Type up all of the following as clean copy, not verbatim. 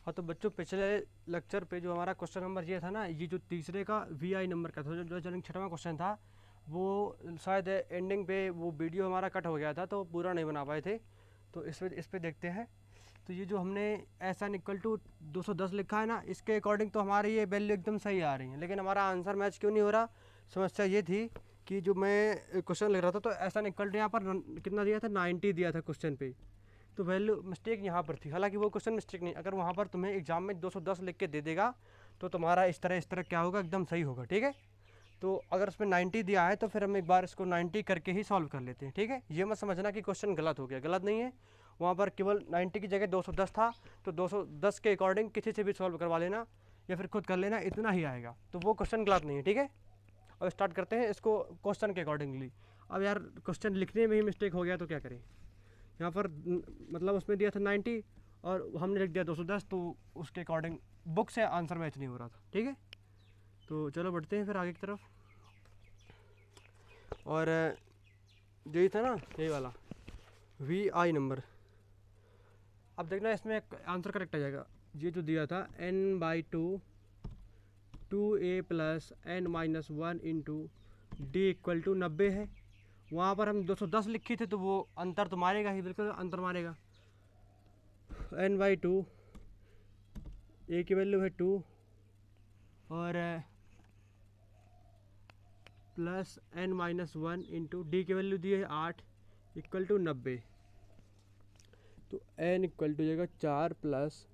हाँ तो बच्चों पिछले लेक्चर पे जो हमारा क्वेश्चन नंबर ये था ना, ये जो तीसरे का वी नंबर का था, जो छठवां क्वेश्चन था, वो शायद एंडिंग पे वो वीडियो हमारा कट हो गया था तो पूरा नहीं बना पाए थे। तो इस पे देखते हैं। तो ये जो हमने एस एन इक्वल टू 210 लिखा है ना, इसके अकॉर्डिंग तो हमारी ये वैल्यू एकदम सही आ रही है, लेकिन हमारा आंसर मैच क्यों नहीं हो रहा। समस्या ये थी कि जो मैं क्वेश्चन लिख रहा था तो एस एन इक्वल टू यहाँ पर कितना दिया था, 90 दिया था क्वेश्चन पे। तो वैल्यू मिस्टेक यहाँ पर थी, हालांकि वो क्वेश्चन मिस्टेक नहीं, अगर वहाँ पर तुम्हें एग्जाम में 210 लिख के दे देगा तो तुम्हारा इस तरह क्या होगा, एकदम सही होगा। ठीक है, तो अगर उसमें 90 दिया है तो फिर हम एक बार इसको 90 करके ही सॉल्व कर लेते हैं। ठीक है, ये मत समझना कि क्वेश्चन गलत हो गया, गलत नहीं है। वहाँ पर केवल 90 की जगह 210 था, तो 210 के अकॉर्डिंग किसी से भी सॉल्व करवा लेना या फिर खुद कर लेना, इतना ही आएगा, तो वो क्वेश्चन गलत नहीं है। ठीक है, अब स्टार्ट करते हैं इसको क्वेश्चन के अकॉर्डिंगली। अब यार क्वेश्चन लिखने में ही मिस्टेक हो गया तो क्या करें। यहाँ पर मतलब उसमें दिया था 90 और हमने लिख दिया 210, तो उसके अकॉर्डिंग बुक से आंसर मैच नहीं हो रहा था। ठीक है, तो चलो बढ़ते हैं फिर आगे की तरफ। और यही था ना, यही वाला वी आई नंबर। अब देखना इसमें आंसर करेक्ट आ जाएगा। ये जो दिया था n/2 2a plus n minus 1 into D equal to 90 है। वहाँ पर हम 210 लिखी थे तो वो अंतर तो मारेगा ही, बिल्कुल अंतर मारेगा। n/2 a की वैल्यू है 2 और plus n minus 1 into D की वैल्यू दी है 8 इक्वल टू 90। तो n इक्वल टू जाएगा 4 plus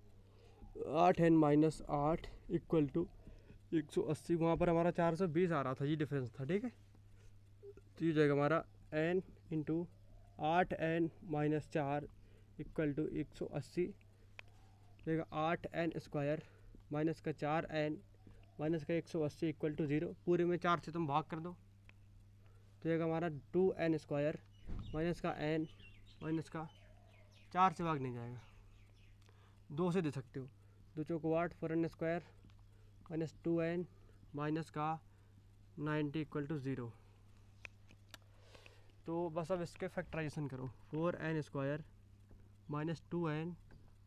8 n minus 8 equal to 180। वहाँ पर हमारा 420 आ रहा था, ये डिफरेंस था। ठीक है, तो ये जाएगा हमारा n into 8n minus 4 equal to 180 जाएगा 8n स्क्वायर माइनस का 4n माइनस का 180 इक्वल टू 0। पूरे में 4 से तुम भाग कर दो तो जाएगा हमारा 2n स्क्वायर माइनस का n माइनस का 4 से भाग नहीं जाएगा, 2 से दे सकते हो। 2 चौको 8 4n square minus 2n minus का 90 इक्वल टू 0। तो बस अब इसके फैक्टराइजेशन करो। 4n square minus 2n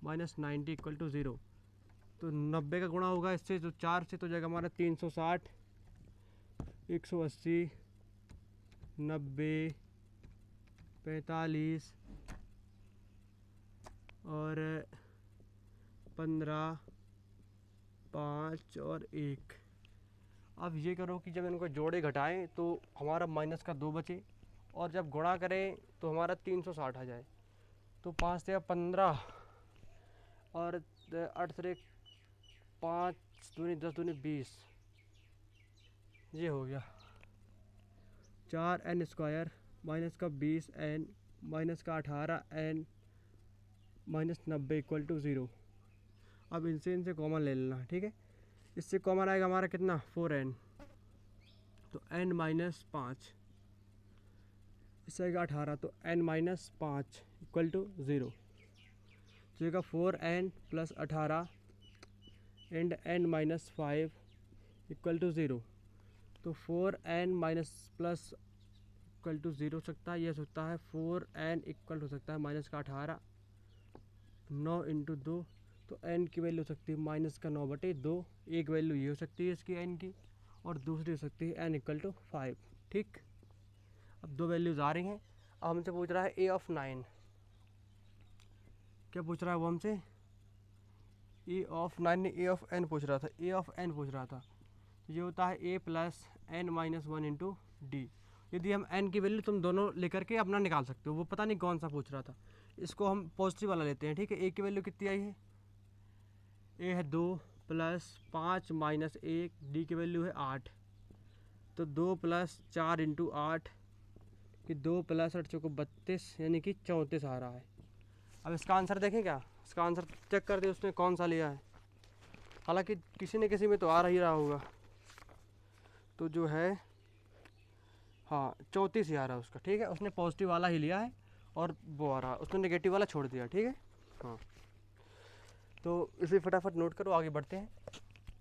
minus 90 equal to 0। तो 90 का गुणा होगा इससे जो 4 से, तो जाएगा हमारा 360 180 90 45 और 15 5 और 1। अब ये करो कि जब इनको जोड़े घटाएं तो हमारा माइनस का 2 बचे, और जब गुणा करें तो हमारा 360 आ जाए। तो 5 से 15 और 8 से 5 दूनी 10 दूनी 20, ये हो गया 4n स्क्वायर माइनस का 20n माइनस का 18n माइनस 90 इक्वल टू 0। अब इनसे कॉमन ले लेना। ठीक है, इससे कॉमन आएगा हमारा कितना, 4n, तो n माइनस 5, इससे आएगा 18, तो n माइनस 5 इक्वल टू 0। तो 4n plus 18 and n minus 5 equal to 0। तो 4n minus plus equal to 0 हो सकता है, यह सकता है 4n इक्वल हो सकता है माइनस का 18 9 इंटू 2, तो n की वैल्यू हो सकती है माइनस का 9/2। एक वैल्यू ये हो सकती है इसकी n की, और दूसरी हो सकती है n इक्वल टू 5। ठीक, अब 2 वैल्यूज़ आ रही हैं। अब हमसे पूछ रहा है a ऑफ 9। क्या पूछ रहा है वो हमसे, a of 9 a of n पूछ रहा था, a ऑफ n पूछ रहा था। ये होता है a plus n minus 1 into D. यदि हम n की वैल्यू तुम दोनों लेकर के अपना निकाल सकते हो, वो पता नहीं कौन सा पूछ रहा था, इसको हम पॉजिटिव वाला लेते हैं। ठीक है, a की वैल्यू कितनी आई है, a है 2 प्लस 5 माइनस 1, डी की वैल्यू है 8, तो 2 प्लस 4 इंटू 8 कि 2 प्लस 8 चौको 32 यानी कि 34 आ रहा है। अब इसका आंसर देखें, क्या इसका आंसर चेक कर दे उसने कौन सा लिया है, हालांकि किसी न किसी में तो आ ही रहा होगा। तो जो है हाँ 34 ही आ रहा है उसका। ठीक है, उसने पॉजिटिव वाला ही लिया है और वो आ रहा है, उसने नेगेटिव वाला छोड़ दिया। ठीक है, हाँ तो इसे फटाफट नोट करो, आगे बढ़ते हैं।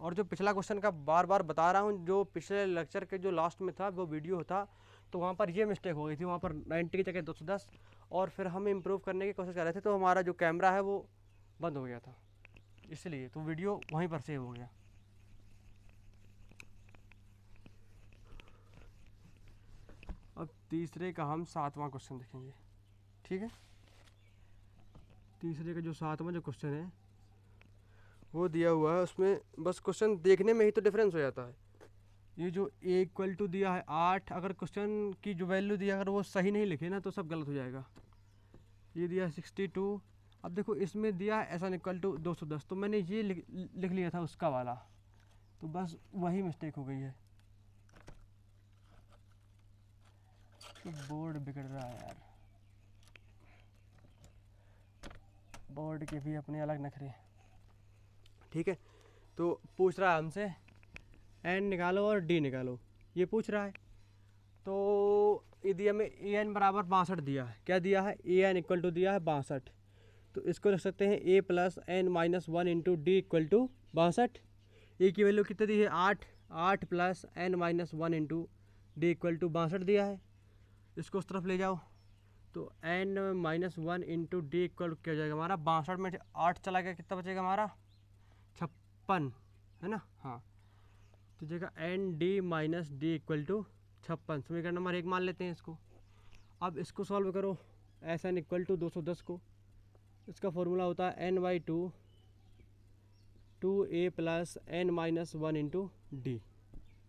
और जो पिछला क्वेश्चन का बार बार बता रहा हूँ, जो पिछले लेक्चर के जो लास्ट में था वो वीडियो था, तो वहाँ पर ये मिस्टेक हो गई थी। वहाँ पर 90 की जगह 210, और फिर हम इम्प्रूव करने की कोशिश कर रहे थे तो हमारा जो कैमरा है वो बंद हो गया था। इसलिए तो वीडियो वहीं पर सेव हो गया। अब तीसरे का हम 7वां क्वेश्चन देखेंगे, ठीक है। तीसरे का जो 7वां जो क्वेश्चन है वो दिया हुआ है, उसमें बस क्वेश्चन देखने में ही तो डिफरेंस हो जाता है। ये जो ए इक्वल टू दिया है 8, अगर क्वेश्चन की जो वैल्यू दिया अगर वो सही नहीं लिखे ना तो सब गलत हो जाएगा। ये दिया है 62, अब देखो इसमें दिया है एस एन इक्वल टू 210, तो मैंने ये लिख लिया था उसका वाला, तो बस वही मिस्टेक हो गई है। तो बोर्ड बिगड़ रहा है यार, बोर्ड के भी अपने अलग नखरे, ठीक है। तो पूछ रहा है हमसे एन निकालो और डी निकालो, ये पूछ रहा है। तो ये दिया हमें ए एन बराबर 62 दिया है, क्या दिया है, ए एन इक्वल टू दिया है 62, तो इसको लिख सकते हैं a plus N minus 1 into D equal to 62। A की वैल्यू कितनी दी है 8, 8 plus N minus 1 into D equal to 62 दिया है। इसको उस तरफ ले जाओ, तो N minus 1 into D equal क्या हो जाएगा हमारा, 62 में 8 चला गया, कितना बचेगा हमारा 56, है ना। हाँ, तो जगह N D minus D equal to 56, समीकरण नंबर 1 मान लेते हैं इसको। अब इसको सॉल्व करो, एस एन इक्वल टू 210 को, इसका फॉर्मूला होता है N by two A plus N minus 1 into D,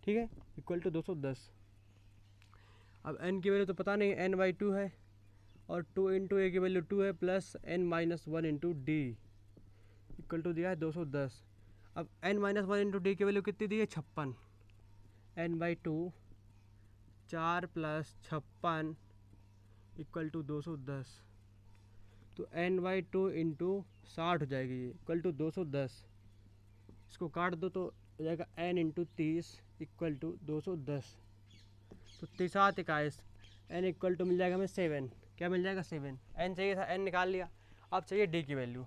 ठीक है, इक्वल टू 210। अब एन की वैल्यू तो पता नहीं, एन बाई टू है, और 2 इंटू ए की वैल्यू 2 है, plus N minus 1 into D equal to दिया है 210। अब एन माइनस 1 इंटू डी की वैल्यू कितनी दी है 56, N by two 4 plus 56 equal to 210, तो एन बाई टू इंटू 60 हो जाएगी ये, इक्वल टू 210। इसको काट दो तो हो जाएगा एन इंटू 30 इक्वल टू 210, तो 3 21 एन इक्वल टू मिल जाएगा हमें 7, क्या मिल जाएगा 7। एन चाहिए था, एन निकाल लिया, अब चाहिए डी की वैल्यू।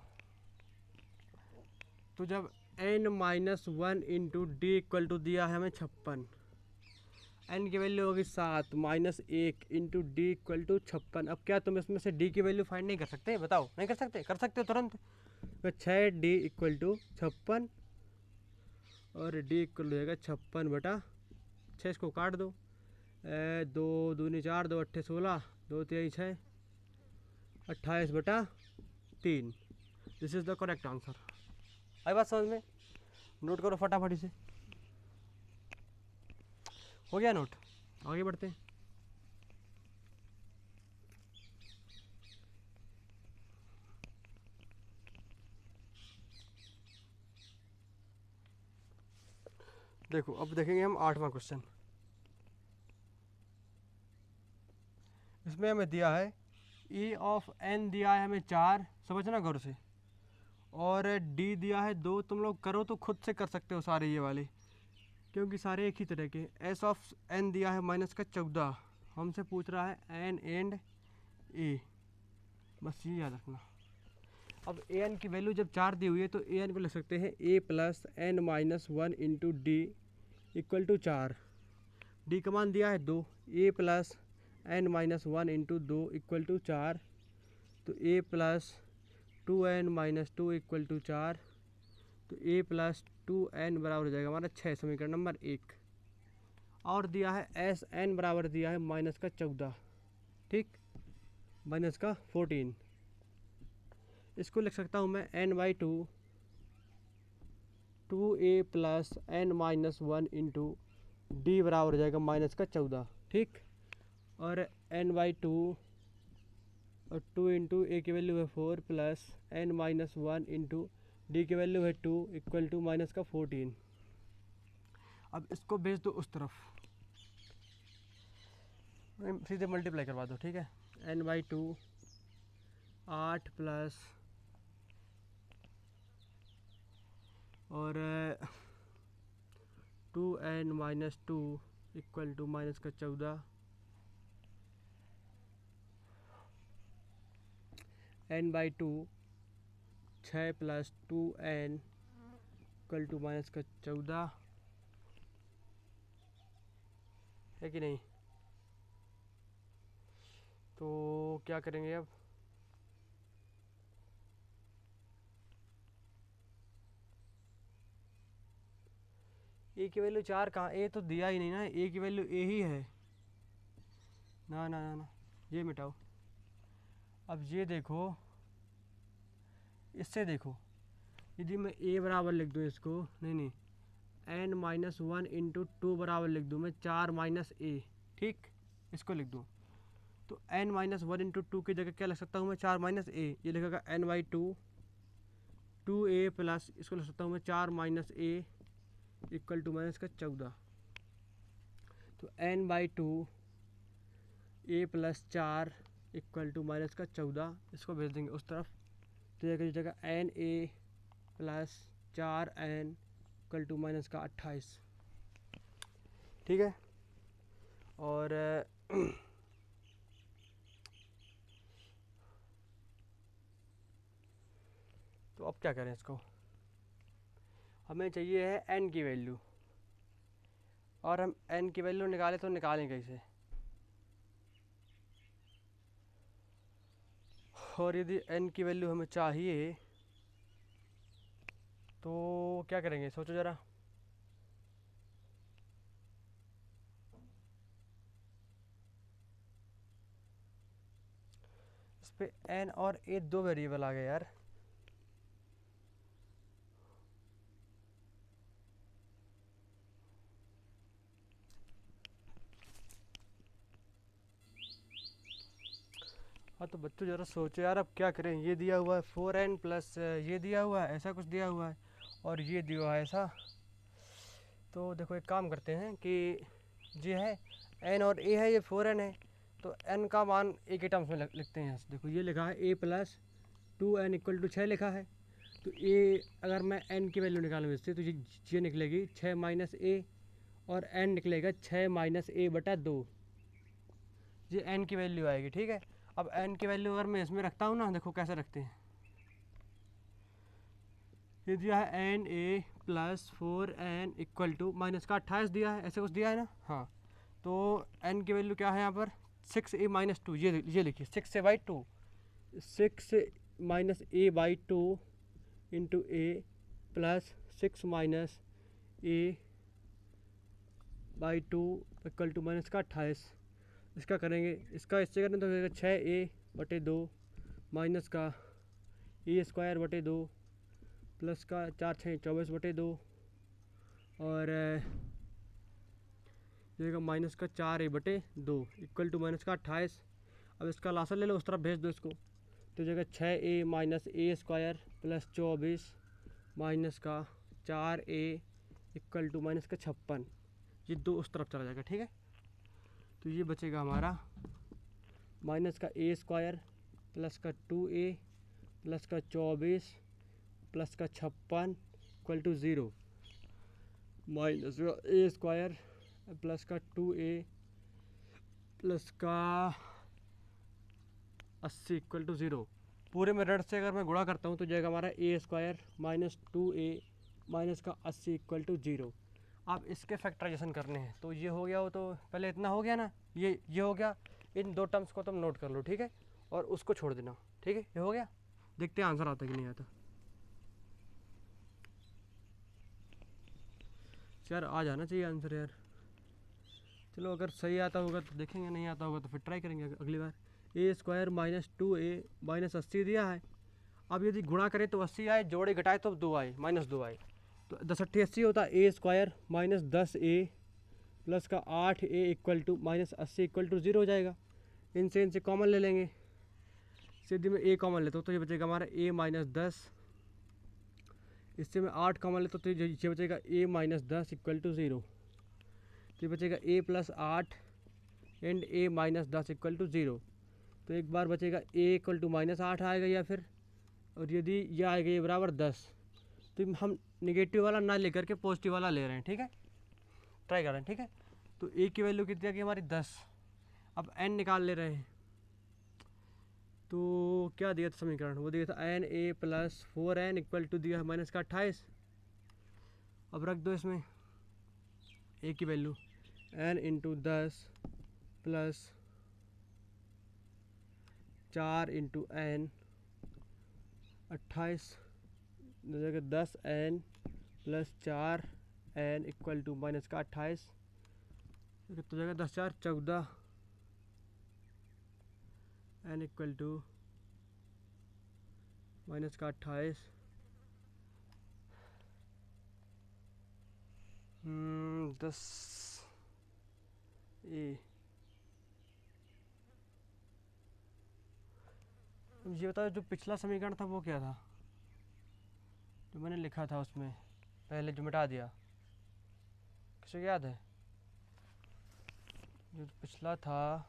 तो जब N minus 1 into D equal to दिया है हमें 56, एन की वैल्यू होगी 7 minus 1 into D equal to 56। अब क्या तुम इसमें से डी की वैल्यू फाइंड नहीं कर सकते, बताओ, नहीं कर सकते, कर सकते हो तुरंत। तो 6 डी इक्वल टू 56 और डी इक्वल हो जाएगा 56/6, इसको काट दो, 2 दूनी 4, 2 अट्ठे 16, 2 3 6, 28/3। This is the correct answer. आई बात समझ में, नोट करो फटाफटी से, हो गया नोट, आगे बढ़ते हैं। देखो अब देखेंगे हम 8वां क्वेश्चन। इसमें हमें दिया है ई ऑफ एन दिया है हमें 4, समझना गौर से, और डी दिया है 2। तुम लोग करो तो खुद से कर सकते हो सारे ये वाले, क्योंकि सारे एक ही तरह के। एस ऑफ एन दिया है माइनस का 14, हमसे पूछ रहा है एन एंड ए, बस ये याद रखना। अब ए एन की वैल्यू जब 4 दी हुई है तो ए एन को लिख सकते हैं a plus N minus 1 into D equal to 4। D का मान दिया है 2, a plus N minus 1 into 2 equal to 4, तो a plus 2n minus 2 equal to 4, तो ए प्लस 2n बराबर हो जाएगा हमारा 6, समीकरण नंबर 1। और दिया है एस एन बराबर दिया है माइनस का 14, ठीक, माइनस का 14। इसको लिख सकता हूँ मैं N by two 2a plus N minus 1 into D बराबर हो जाएगा माइनस का 14, ठीक, और एन बाई टू और 2 इंटू ए की वैल्यू है 4 plus N minus 1 into D की वैल्यू है 2 इक्वल टू माइनस का 14। अब इसको भेज दो उस तरफ, सीधे मल्टीप्लाई करवा दो, ठीक है। एन बाई टू 8 प्लस और 2n minus 2 equal to minus का 14, N by two 6 plus 2n equal to minus का 14, है कि नहीं। तो क्या करेंगे अब, ए की वैल्यू 4 कहाँ, ए तो दिया ही नहीं ना, ए की वैल्यू ए ही है ना ना ना ना, ये मिटाओ। अब ये देखो, इससे देखो, यदि मैं ए बराबर लिख दूँ इसको, नहीं n-1 इंटू 2 बराबर लिख दूँ मैं 4 माइनस ए, ठीक, इसको लिख दूँ तो n-1 इंटू 2 की जगह क्या लिख सकता हूँ मैं, 4 माइनस ए, ये लिखेगा n/2 2a प्लस, इसको लिख सकता हूँ मैं 4 minus A equal to minus का 14। तो n/2 a plus 4 equal to minus का 14, इसको भेज देंगे उस तरफ, तो ये जगह n a plus 4n equal to minus का 28, ठीक है। और तो अब क्या करें इसको, हमें चाहिए है n की वैल्यू, और हम n की वैल्यू निकालें तो निकालें कैसे, और यदि n की वैल्यू हमें चाहिए तो क्या करेंगे, सोचो ज़रा। इस पे n और a दो वेरिएबल आ गए यार, हाँ तो बच्चों ज़रा सोचो यार, अब क्या करें, ये दिया हुआ है 4n प्लस ये दिया हुआ है, ऐसा कुछ दिया हुआ है, और ये दिया हुआ है ऐसा। तो देखो एक काम करते हैं कि ये है n और a है, ये 4n है, तो n का मान a के टर्म्स में लिखते हैं। देखो ये लिखा है a plus 2n equal to 6 लिखा है, तो a अगर मैं n की वैल्यू निकालूँ इससे तो ये निकलेगी 6 माइनस a, और n निकलेगा 6 माइनस a बटा 2, ये n की वैल्यू आएगी, ठीक है। अब n की वैल्यू अगर मैं इसमें रखता हूँ ना, देखो कैसे रखते हैं, ये दिया है N A plus 4n equal to minus का 28 दिया है, ऐसे कुछ दिया है ना, हाँ। तो n की वैल्यू क्या है यहाँ पर 6a माइनस 2, ये लिखिए 6a/2, 6 minus a/2 into A plus 6 minus a/2 equal to minus का 28। इसका करेंगे, इसका इससे करें तो 6a/2 माइनस का a² / 2 प्लस का 4 6 24/2, और ये माइनस का 4a/2 इक्वल टू माइनस का 28। अब इसका लासा ले लो, उस तरफ भेज दो इसको, तो जगह 6a minus a² plus 24 minus का 4a इक्वल टू माइनस का 56, ये दो उस तरफ चला जाएगा, ठीक है। तो ये बचेगा हमारा माइनस का a² प्लस का 2a प्लस का 24 प्लस का 56 इक्वल टू 0, माइनस का a² प्लस का 2a प्लस का 80 इक्वल टू 0। पूरे मेथड से अगर मैं गुणा करता हूँ तो जाएगा हमारा a² माइनस 2a माइनस का 80 इक्वल टू 0। आप इसके फैक्टराइजेशन करने हैं, तो ये हो गया, हो तो पहले इतना हो गया ना, ये हो गया, इन दो टर्म्स को तुम नोट कर लो, ठीक है, और उसको छोड़ देना, ठीक है, ये हो गया। देखते हैं आंसर आता कि नहीं आता। यार आ जाना चाहिए आंसर यार, चलो अगर सही आता होगा तो देखेंगे, नहीं आता होगा तो फिर ट्राई करेंगे अगली बार। a² माइनस 2a माइनस 80 दिया है, अब यदि गुणा करें तो 80 आए, जोड़े घटाए तो 2 आए, माइनस 2 आए, तो 10 8 80 होता है a² माइनस 10a प्लस का 8a equal to minus 80 equal to 0 हो जाएगा। इनसे कॉमन ले लेंगे, सीधी में a कॉमन लेता हूँ तो ये बचेगा हमारा a माइनस 10, इससे मैं 8 कॉमन लेता हूँ तो ये बचेगा a माइनस 10 इक्वल टू 0, तो ये बचेगा a plus 8 and a minus 10 equal to 0। तो एक बार बचेगा a इक्वल टू माइनस 8 आएगा या फिर, और यदि यह आएगा ये बराबर 10, तो हम निगेटिव वाला ना लेकर के पॉजिटिव वाला ले रहे हैं, ठीक है, ट्राई कर रहे हैं, ठीक है। तो a की वैल्यू कितनी आ गई हमारी 10, अब n निकाल ले रहे हैं, तो क्या दिया था समीकरण, वो दिया था na plus 4n equal to दिया है माइनस का 28। अब रख दो इसमें a की value n into 10 plus 4 into n 28 जगह 10n plus 4 N equal to minus का 28, तो कितना हो जाएगा 10 4 14, एन इक्वल टू माइनस का 28, 10 ए। ये बताओ जो पिछला समीकरण था वो क्या था, जो मैंने लिखा था उसमें पहले जो मिटा दिया, किसी को याद है? जो पिछला था,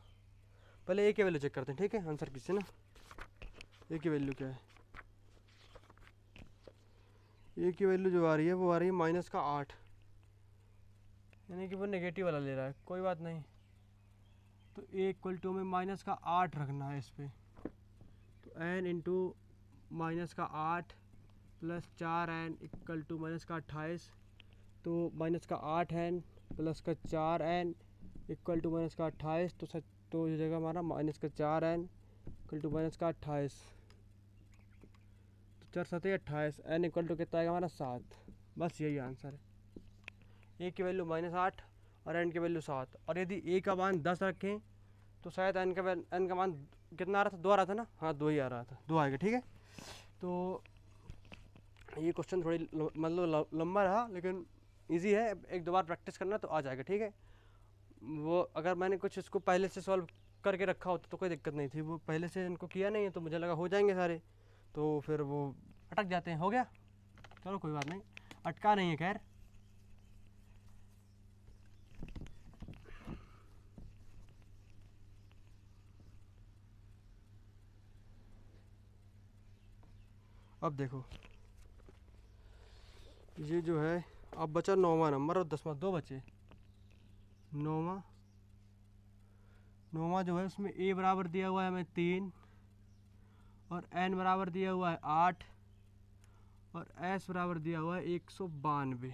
पहले ए की वैल्यू चेक करते हैं, ठीक है, आंसर किससे ना। ए की वैल्यू क्या है? ए की वैल्यू जो आ रही है वो आ रही है माइनस का 8, यानी कि वो नेगेटिव वाला ले रहा है, कोई बात नहीं। तो ए इक्वल टू में माइनस का 8 रखना है इस पर, तो एन इंटू माइनस का 8 plus 4n equal to minus का 28, तो माइनस का 8n प्लस का 4n इक्वल टू माइनस का 28, तो हो जाएगा हमारा माइनस का 4n इक्वल टू माइनस का 28, तो 4 7 28, एन इक्वल टू कितना आएगा हमारा 7। बस यही आंसर है। ए की वैल्यू -8 और एन की वैल्यू 7, और यदि ए का मान 10 रखें तो शायद एन का मान कितना आ रहा था, 2 आ रहा था ना, हाँ 2 ही आ रहा था, 2 आएगा, ठीक है। तो ये क्वेश्चन थोड़ी मतलब लंबा रहा, लेकिन इजी है, एक दो बार प्रैक्टिस करना तो आ जाएगा, ठीक है। वो अगर मैंने कुछ इसको पहले से सॉल्व करके रखा होता तो कोई दिक्कत नहीं थी, वो पहले से इनको किया नहीं है तो मुझे लगा हो जाएंगे सारे, तो फिर वो अटक जाते हैं। हो गया, चलो कोई बात नहीं, अटका नहीं है खैर। अब देखो ये जो है, अब बचा 9वां नंबर और 10वां, 2 बचे। 9वां जो है उसमें ए बराबर दिया हुआ है हमें 3, और एन बराबर दिया हुआ है 8, और एस बराबर दिया हुआ है 192।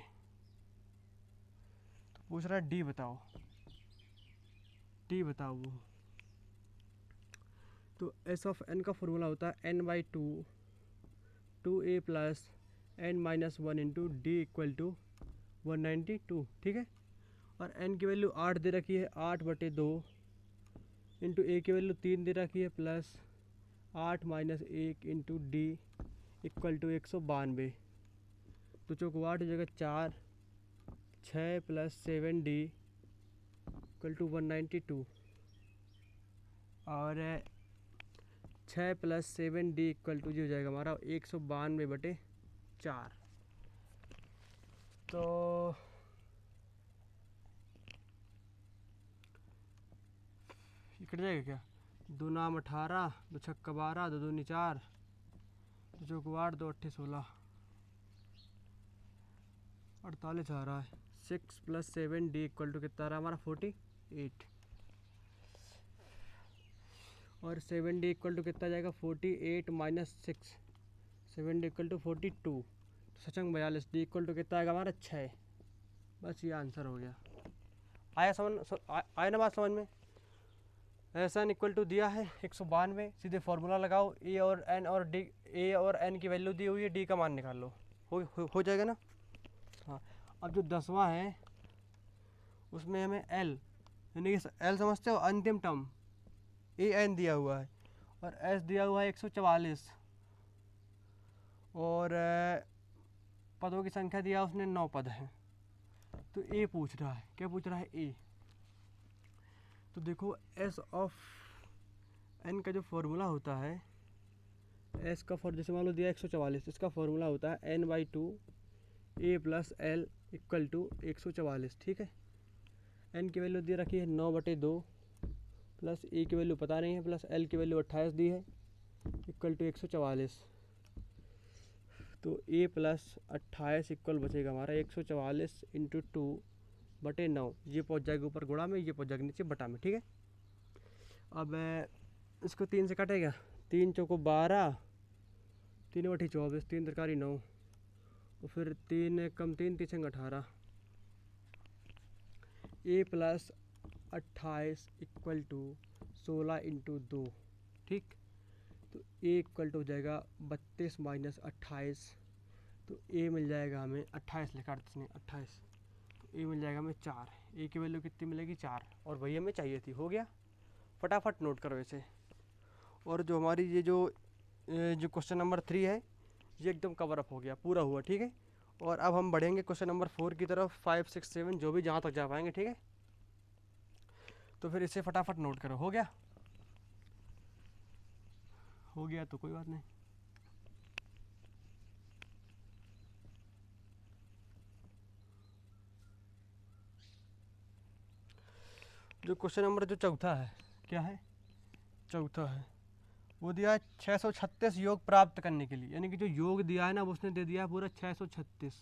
तो पूछ रहा है डी बताओ, डी बताओ वो। तो एस ऑफ एन का फॉर्मूला होता है n/2 2a plus n minus 1 into D equal to 192, ठीक है। और n की वैल्यू 8 दे रखी है, 8/2 इंटू ए की वैल्यू 3 दे रखी है, plus 8 minus 1 into D equal to 192। तो चौको 8 हो जाएगा 4, 6 प्लस 7d इक्वल टू 192, और 6 प्लस 7d इक्वल टू जो हो जाएगा हमारा 192/4। तो ये कट जाएगा क्या, 2 नाम 18, 2 छक्का 12, 2 दूनी 4, 2 चौको 8, 2 अट्ठे 16, 48 आ रहा है। 6 प्लस 7d इक्वल टू कितना आ रहा है हमारा 48, और 7d इक्वल टू कितना जाएगा 48 माइनस 6, 7d इक्वल टू 42, तो सचंग 42, d इक्वल टू कितना आएगा हमारा 6। बस ये आंसर हो गया। आया आया ना बात समझ में। एस एन इक्वल टू दिया है 192, सीधे फार्मूला लगाओ, ए और एन की वैल्यू दी हुई है, डी का मान निकाल लो, हो जाएगा ना। हाँ, अब जो 10वां है उसमें हमें एल, यानी कि एल समझते हो, अंतिम टर्म ए एन दिया हुआ है, और एस दिया हुआ है 144, और पदों की संख्या दिया उसने 9 पद हैं। तो ए पूछ रहा है, क्या पूछ रहा है, ए। तो देखो एस ऑफ एन का जो फॉर्मूला होता है, एस का जैसे मान लो दिया 144, इसका फॉर्मूला होता है n/2 A plus L equal to 144, ठीक है। एन की वैल्यू दे रखी है 9/2, प्लस ए की वैल्यू पता नहीं है, प्लस एल की वैल्यू 28 दी है, इक्वल टू 144। तो ए प्लस 28 इक्वल बचेगा हमारा 144 इंटू 2/9, ये पहुंच जाएगा ऊपर गुणा में, ये पहुंच जाएगा नीचे बटा में, ठीक है। अब इसको 3 से काटेगा, 3 चौको 12, 3/24, 3 तरकारी 9, और फिर 3 कम 3 3 18, ए प्लस 28 इक्वल टू 16 इंटू 2, ठीक। तो ए इक्वल टू हो जाएगा 32 माइनस 28, तो ए मिल जाएगा हमें 28, लिखा 38 नहीं 28, ए मिल जाएगा हमें 4, ए की वैल्यू कितनी मिलेगी 4, और वही हमें चाहिए थी। हो गया, फटाफट नोट करो इसे। और जो हमारी ये जो क्वेश्चन नंबर 3 है ये एकदम कवर अप हो गया, पूरा हुआ, ठीक है। और अब हम बढ़ेंगे क्वेश्चन नंबर 4 की तरफ, 5, 6, 7 जो भी जहाँ तक जा पाएंगे, ठीक है। तो फिर इसे फटाफट नोट करो। हो गया, हो गया तो कोई बात नहीं। जो क्वेश्चन नंबर जो चौथा है, क्या है, चौथा है, वो दिया है 636 योग प्राप्त करने के लिए, यानी कि जो योग दिया है ना वो उसने दे दिया है पूरा 636।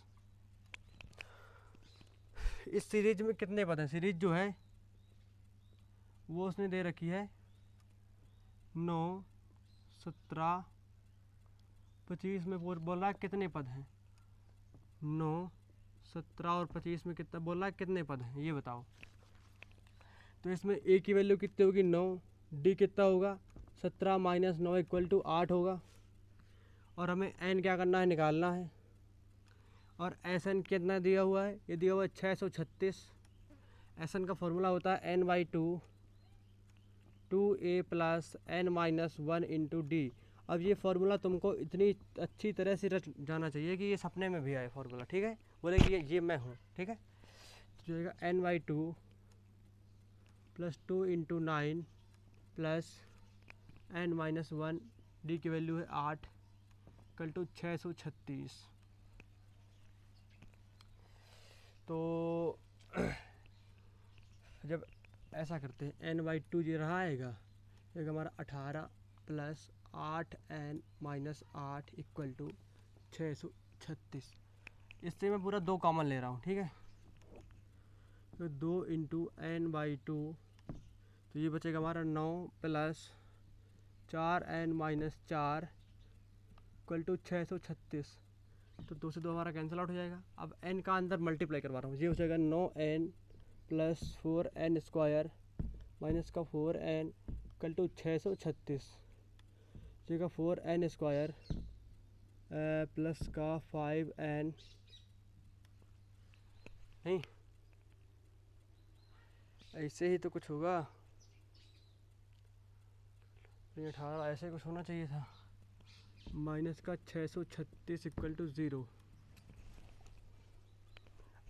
इस सीरीज में कितने पद हैं, सीरीज जो है वो उसने दे रखी है 9, 17, 25 में बोल रहा है कितने पद हैं, 9, 17 और 25 में कितना बोल रहा है, कितने पद हैं ये बताओ। तो इसमें ए की वैल्यू कितनी होगी 9, डी कितना होगा 17 माइनस 9 इक्वल टू 8 होगा, और हमें एन क्या करना है, निकालना है। और एस एन कितना दिया हुआ है, ये दिया हुआ है 636। एस एन का फॉर्मूला होता है n/2 2a plus n minus 1 into D. अब ये फार्मूला तुमको इतनी अच्छी तरह से रच जाना चाहिए कि ये सपने में भी आए फार्मूला, ठीक है। बोले कि ये मैं हूँ, ठीक है। तो जाएगा n/2 plus 2 into 9 plus n minus 1, D की वैल्यू है 8 इक्वल टू 636। तो जब ऐसा करते हैं n/2 ये रहा आएगा, एक हमारा 18 plus 8n minus 8 equal to 636। इससे मैं पूरा 2 कॉमन ले रहा हूँ, ठीक है। तो 2 इंटू n/2, तो ये बचेगा हमारा 9 plus 4n minus 4 equal to 636। तो 2 से 2 हमारा कैंसिल आउट हो जाएगा। अब n का अंदर मल्टीप्लाई करवा रहा हूँ, ये हो जाएगा 9n plus 4n square minus का 4n इक्वल टू 636, जगह 4n स्क्वायर प्लस का 5n, नहीं ऐसे ही तो कुछ होगा, 18 ऐसे कुछ होना चाहिए था, माइनस का 636 इक्वल टू 0।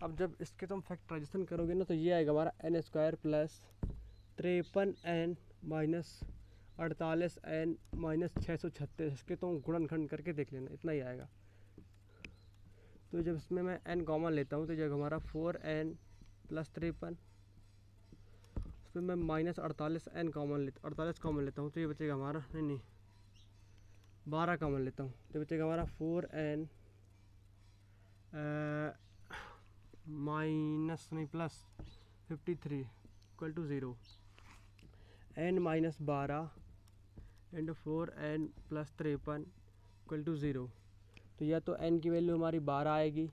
अब जब इसके तुम फैक्टराइजेशन करोगे ना तो ये आएगा हमारा n square plus 53n minus 48n minus 636। इसके तुम गुणनखंड करके देख लेना, इतना ही आएगा। तो जब इसमें मैं n कॉमन लेता हूँ तो जब हमारा 4n प्लस 53, उसमें मैं माइनस 48n कॉमन 48 कॉमन लेता हूँ तो ये बचेगा हमारा, नहीं 12 कॉमन लेता हूँ तो बचेगा हमारा 4n माइनस नहीं plus 53 equal to 0, n minus 12 into 4n plus 53 equal to 0। तो या तो n की वैल्यू हमारी 12 आएगी,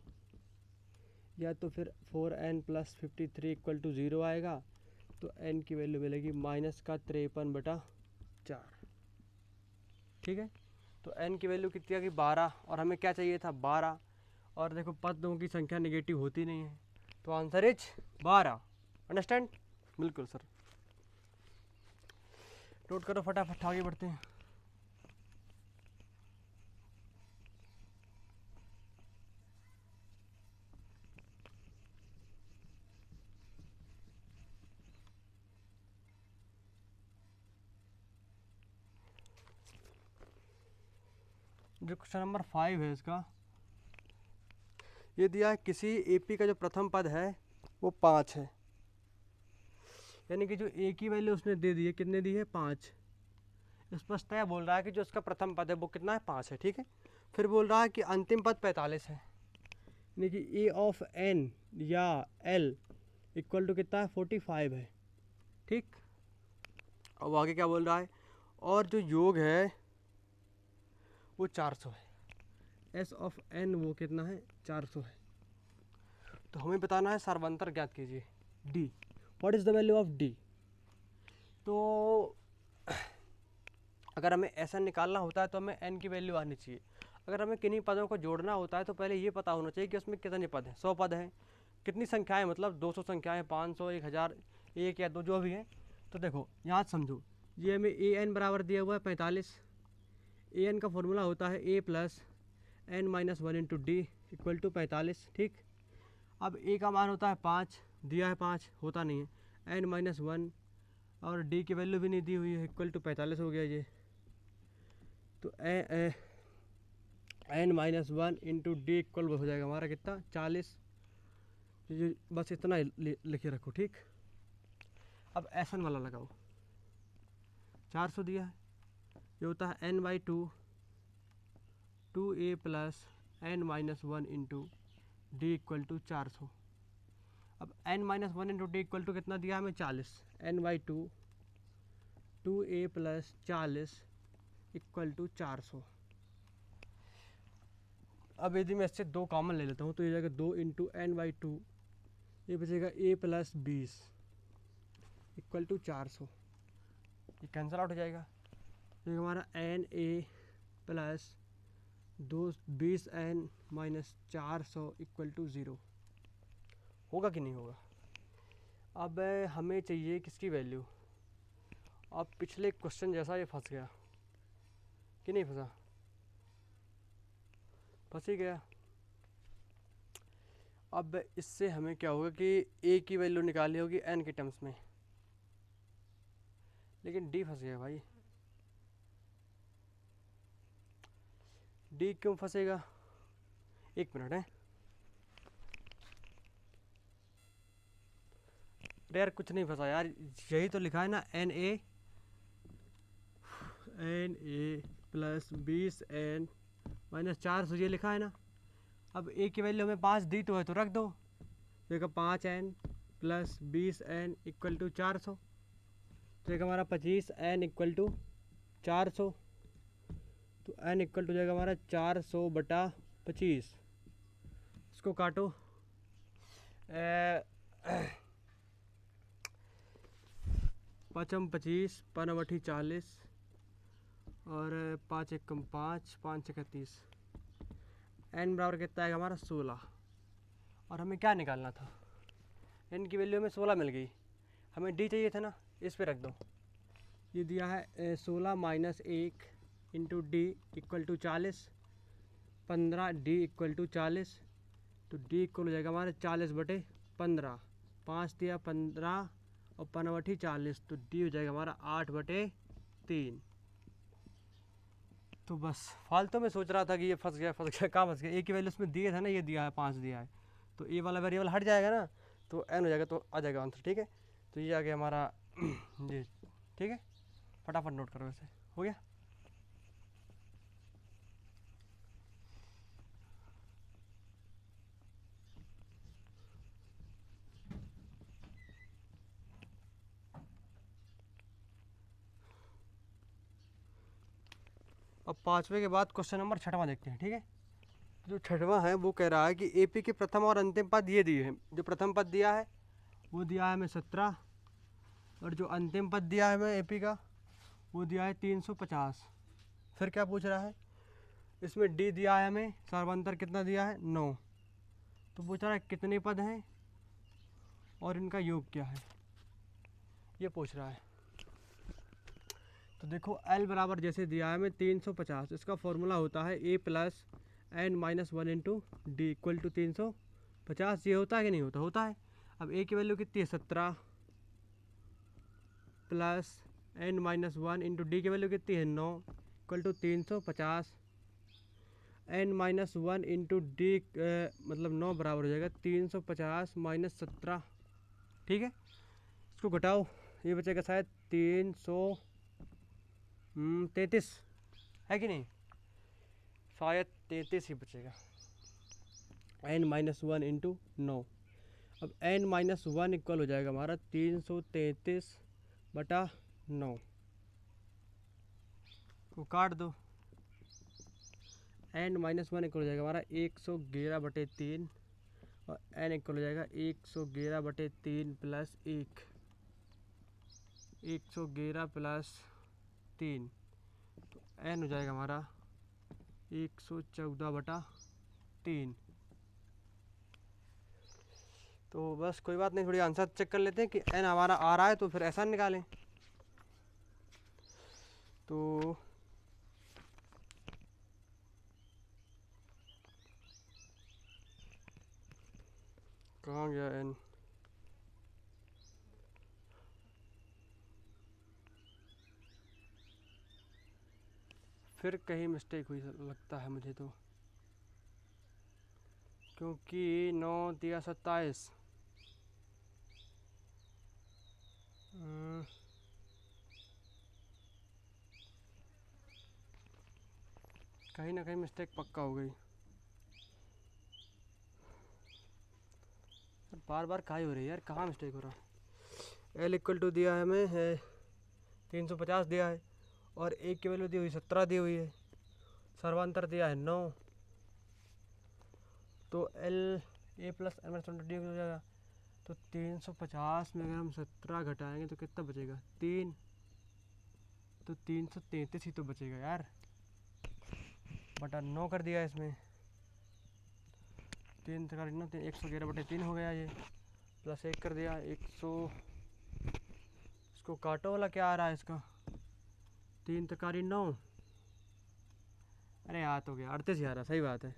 या तो फिर 4n प्लस 53 इक्वल टू 0 आएगा। तो n की वैल्यू मिलेगी माइनस का 53/4, ठीक है। तो n की वैल्यू कितनी आ गई 12, और हमें क्या चाहिए था 12, और देखो पदों की संख्या नेगेटिव होती नहीं है, तो आंसर इज 12। अंडरस्टैंड? बिल्कुल सर, नोट करो फटाफट, आगे बढ़ते हैं। जो क्वेश्चन नंबर 5 है इसका, ये दिया है किसी एपी का जो प्रथम पद है वो 5 है, यानी कि जो ए की वैल्यू उसने दे दी है, कितने दी है 5। स्पष्टतया बोल रहा है कि जो उसका प्रथम पद है वो कितना है 5 है, ठीक है। फिर बोल रहा है कि अंतिम पद 45 है, यानी कि ए ऑफ एन या एल इक्वल टू कितना है 45 है, ठीक। अब आगे क्या बोल रहा है, और जो योग है वो 400 है, एस ऑफ एन वो कितना है 400 है। तो हमें बताना है सार्वंतर ज्ञात कीजिए D, what is the value of D. तो अगर हमें ऐसा निकालना होता है तो हमें एन की वैल्यू आनी चाहिए। अगर हमें किन्हीं पदों को जोड़ना होता है तो पहले ये पता होना चाहिए कि उसमें कितने पद हैं, 100 पद हैं। कितनी संख्याएं, मतलब 200 संख्याएं, 500, 1000, 1 या 2 जो भी हैं। तो देखो यहाँ समझो, ये हमें ए एन बराबर दिया हुआ है 45। ए एन का फॉर्मूला होता है a plus N minus 1 into D equal to 45, ठीक। अब ए का मान होता है 5, दिया है 5, होता नहीं है, एन माइनस 1 और डी की वैल्यू भी नहीं दी हुई है, इक्वल टू 45 हो गया ये। तो N minus 1 into D equal हो जाएगा हमारा कितना, 40। ये बस इतना ही लिखे रखो, ठीक। अब एसन वाला लगाओ, 400 दिया है, ये होता है N by 2 2a plus N minus 1 into D equal to 400। अब N minus 1 into D equal to कितना दिया हमें, 40। N by 2 2a plus 40 equal to 400। अब यदि मैं इससे 2 कॉमन ले लेता हूँ तो ये जाएगा 2 इंटू एन बाई 2, ये बचेगा a प्लस 20 इक्वल टू 400। ये कैंसिल आउट हो जाएगा, ये हमारा N A plus 20 N minus 400 equal to 0। होगा कि नहीं होगा। अब हमें चाहिए किसकी वैल्यू। अब पिछले क्वेश्चन जैसा ये फंस गया कि नहीं फंसा, फंस ही गया। अब इससे हमें क्या होगा कि ए की वैल्यू निकालनी होगी एन के टर्म्स में, लेकिन डी फंस गया भाई। डी क्यों फंसेगा, एक मिनट है यार, कुछ नहीं फंसा यार, यही तो लिखा है ना, N A plus 20 N minus 400, ये लिखा है ना। अब ए की वैल्यू हमें 5 दी तो है, तो रख दो, देखो 5 N plus 20 N equal to 400, तो एक हमारा 25 एन इक्वल टू 400, तो एन इक्वल टू जाएगा हमारा 400 बटा 25। इसको काटो, 5 25, 5 40 और 5 एकम 5, 5 31, एन बराबर कितना आएगा हमारा 16। और हमें क्या निकालना था, एन की वैल्यू हमें 16 मिल गई, हमें डी चाहिए था ना, इस पे रख दो। ये दिया है 16 minus 1 into D equal to 40, 15 D equal to 40, तो डी इक्वल हो जाएगा हमारे 40 बटे 15, 5 दिया 15 और 5 40, तो डी हो जाएगा हमारा 8 बटे 3। तो बस फालतू में सोच रहा था कि ये फंस गया कहाँ फंस गया। ए की वैल्यू उसमें दिए था ना, ये दिया है 5 दिया है, तो ए वाला वेरिएबल हट जाएगा ना, तो एन हो जाएगा, तो आ जाएगा आंसर, ठीक है। तो ये आ गया हमारा जी, ठीक है, फटाफट नोट करो, वैसे हो गया। अब 5वें के बाद क्वेश्चन नंबर 6वां देखते हैं, ठीक है। जो 6वां है वो कह रहा है कि एपी के प्रथम और अंतिम पद ये दिए हैं। जो प्रथम पद दिया है वो दिया है हमें 17, और जो अंतिम पद दिया है हमें एपी का वो दिया है 350। फिर क्या पूछ रहा है, इसमें डी दिया है हमें, सर्वांतर कितना दिया है 9, तो पूछ रहा है कितने पद हैं और इनका योग क्या है, ये पूछ रहा है। तो देखो एल बराबर जैसे दिया है हमें 350, इसका फॉर्मूला होता है a plus N minus 1 into D equal to 350। ये होता है कि नहीं होता, होता है। अब ए की वैल्यू कितनी है 17 plus N minus 1 into D की वैल्यू कितनी है 9 equal to 350। N minus 1 into D मतलब 9 बराबर हो जाएगा 350 माइनस 17, ठीक है। इसको घटाओ, ये बचेगा शायद 333 है कि नहीं, शायद 33 ही बचेगा। एन माइनस 1 इंटू 9, अब एन माइनस 1 इक्वल हो जाएगा हमारा 333 बटा 9, को काट दो। एन माइनस 1 इक्वल हो जाएगा हमारा 111 बटे 3, और एन इक्वल हो जाएगा 111 बटे 3 प्लस 1, 111 प्लस 3, तो एन हो जाएगा हमारा 114 बटा 3। तो बस कोई बात नहीं, थोड़ी आंसर चेक कर लेते हैं कि एन हमारा आ रहा है तो फिर ऐसा निकालें। तो कहाँ गया एन? फिर कहीं मिस्टेक हुई लगता है मुझे तो, क्योंकि 9 दिया 27, कहीं ना कहीं मिस्टेक पक्का हो गई। बार बार काहे हो रही है यार, कहाँ मिस्टेक हो रहा है? एल इक्वल टू दिया है हमें है 350 दिया है, और एक की वैल्यू दी हुई 17 दी हुई है, सर्वांतर दिया है 9, तो L A plus M S D हो जाएगा। तो 350 में अगर हम 17 घटाएंगे तो कितना बचेगा? 3, तो 333 ही तो बचेगा यार, बटा 9 कर दिया इसमें, 3 कर ना 111/3 हो गया ये, प्लस 1 कर दिया 100, इसको काटो वाला क्या आ रहा है इसका, 3 तकारी 9, अरे याद हो गया 38 ही आ रहा, सही बात है।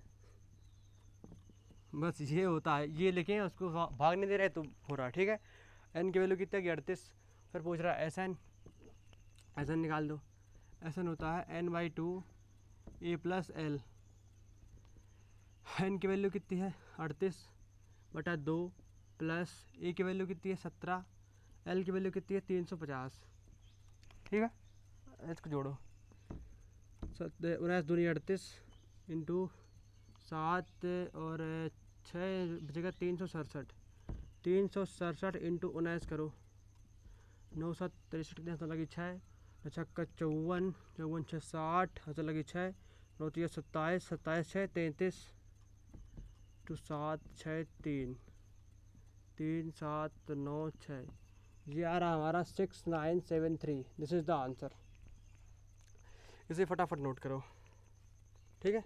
बस ये होता है, ये लिखें उसको भाग नहीं दे रहे तो हो रहा है, ठीक है। एन की वैल्यू कितनी है? 38। फिर पूछ रहा है एस एन, एस एन निकाल दो। एस एन होता है n/2 A plus L. N की वैल्यू कितनी है? 38/2 प्लस ए की वैल्यू कितनी है? 17, एल की वैल्यू कितनी है? 350, ठीक है। इसको जोड़ो, 19 दूनी 38 इंटू 7 और 6 बचेगा 367, 367 इंटू 19 करो, 9 7 63 कितने हाथ लगी 6, 56 54, 54 6 60 हाथ लगी 6, 9 3 27, 27 6 33 टू 7 6 3 3 7 9 6, ये आ रहा हमारा 6973। This is the answer. इसे फटाफट नोट करो, ठीक है।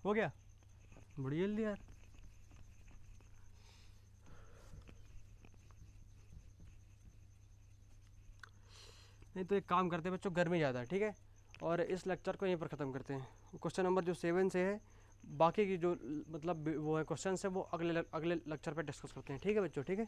हो गया, बड़ी जल्दी यार। नहीं तो एक काम करते हैं बच्चों, गर्मी ज़्यादा है, ठीक है, और इस लेक्चर को यहीं पर ख़त्म करते हैं। क्वेश्चन नंबर जो 7 से है, बाकी की जो मतलब वो है क्वेश्चन है, वो अगले लेक्चर पे डिस्कस करते हैं, ठीक है बच्चों, ठीक है।